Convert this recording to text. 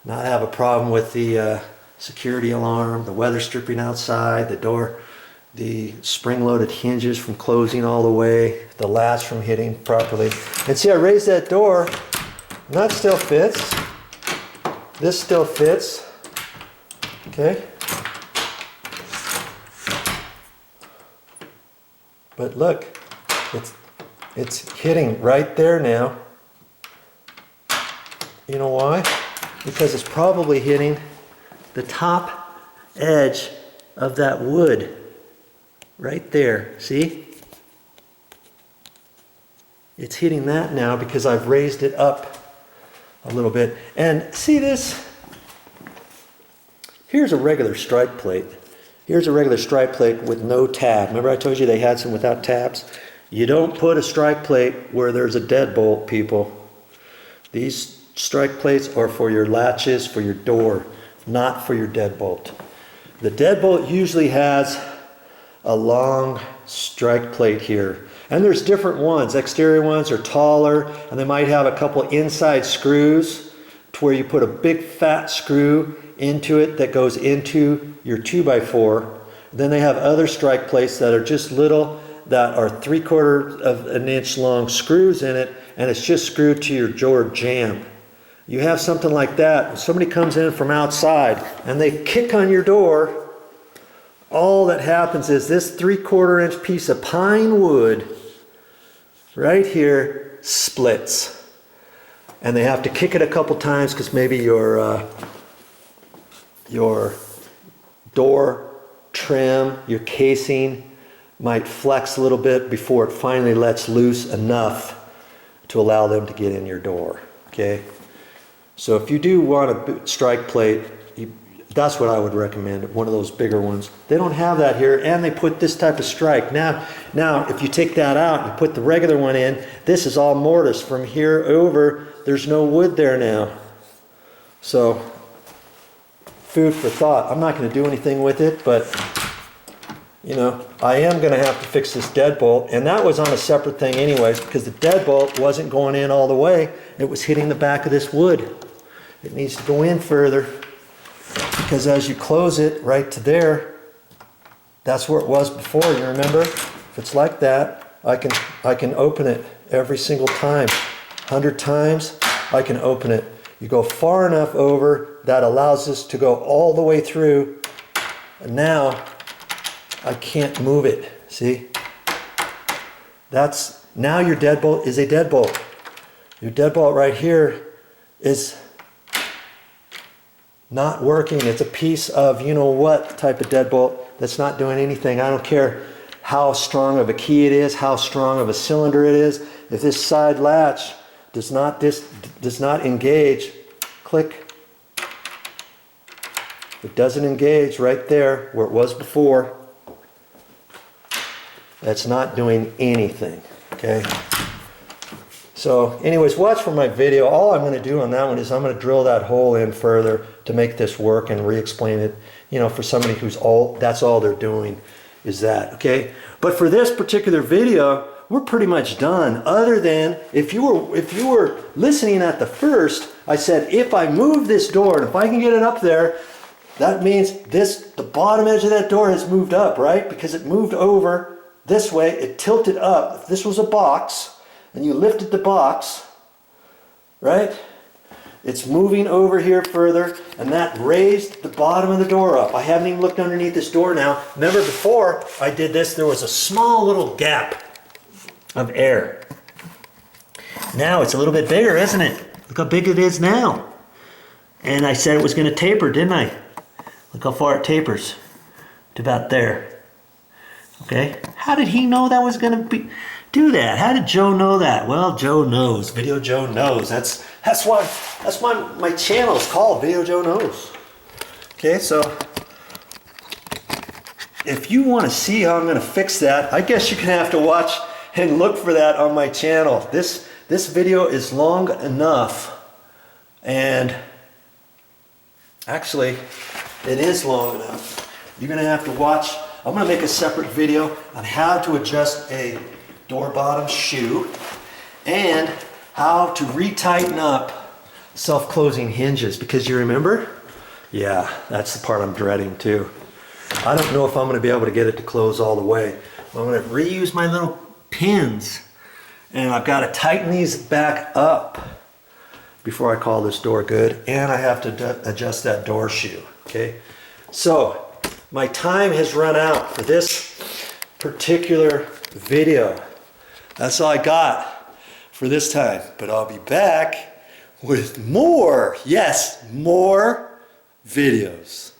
not have a problem with the security alarm, the weather stripping outside, the door, the spring-loaded hinges from closing all the way, the latch from hitting properly. And see, I raised that door, and that still fits. This still fits. Okay. But look, it's hitting right there now. You know why? Because it's probably hitting the top edge of that wood. Right there, see? It's hitting that now because I've raised it up a little bit. And see this? Here's a regular strike plate. Here's a regular strike plate with no tab. Remember I told you they had some without tabs? You don't put a strike plate where there's a deadbolt, people. These strike plates are for your latches, for your door, not for your deadbolt. The deadbolt usually has a long strike plate here. And there's different ones. Exterior ones are taller, and they might have a couple inside screws to where you put a big fat screw into it that goes into your 2x4. Then they have other strike plates that are just little, that are 3/4 of an inch long screws in it, and it's just screwed to your door jamb. You have something like that. When somebody comes in from outside and they kick on your door, all that happens is this 3/4 inch piece of pine wood right here splits. And they have to kick it a couple times because maybe your door trim, your casing might flex a little bit before it finally lets loose enough to allow them to get in your door. Okay? So if you do want a strike plate, that's what I would recommend, one of those bigger ones. They don't have that here, and they put this type of strike. Now if you take that out and put the regular one in, this is all mortise. From here over, there's no wood there now. So, food for thought. I'm not going to do anything with it, but, you know, I am going to have to fix this deadbolt, and that was on a separate thing anyways, because the deadbolt wasn't going in all the way. It was hitting the back of this wood. It needs to go in further. Because as you close it right to there, that's where it was before, you remember? If it's like that, I can open it every single time. 100 times, I can open it. You go far enough over, that allows this to go all the way through. And now, I can't move it, see? Now your deadbolt is a deadbolt. Your deadbolt right here is not working. It's a piece of you know what type of deadbolt that's not doing anything. I don't care how strong of a key it is, how strong of a cylinder it is. If this side latch does not engage, click. It doesn't engage right there where it was before. That's not doing anything. Okay. So anyways, watch for my video. All I'm going to do on that one is I'm going to drill that hole in further to make this work and re-explain it. You know, for somebody who's that's all they're doing is that, okay? But for this particular video, we're pretty much done. Other than if you were listening at the first, I said if I move this door and if I can get it up there, that means the bottom edge of that door has moved up, right? Because it moved over this way, it tilted up. If this was a box, and you lifted the box, right? It's moving over here further, and that raised the bottom of the door up. I haven't even looked underneath this door now. Remember before I did this, there was a small little gap of air. Now it's a little bit bigger, isn't it? Look how big it is now. And I said it was going to taper, didn't I? Look how far it tapers. To about there. Okay? How did he know that was going to do that? How did Joe know that? Well, Joe knows. VideoJoeKnows. That's why my channel is called VideoJoeKnows. Okay, so if you want to see how I'm going to fix that, I guess you're going to have to watch and look for that on my channel. This video is long enough, and actually, it is long enough. You're going to have to watch. I'm going to make a separate video on how to adjust a door bottom shoe and how to retighten up self-closing hinges, because you remember? Yeah, that's the part I'm dreading too. I don't know if I'm going to be able to get it to close all the way. I'm going to reuse my little pins, and I've got to tighten these back up before I call this door good, and I have to adjust that door shoe. Okay, so my time has run out for this particular video. That's all I got for this time, but I'll be back with more, yes, more videos.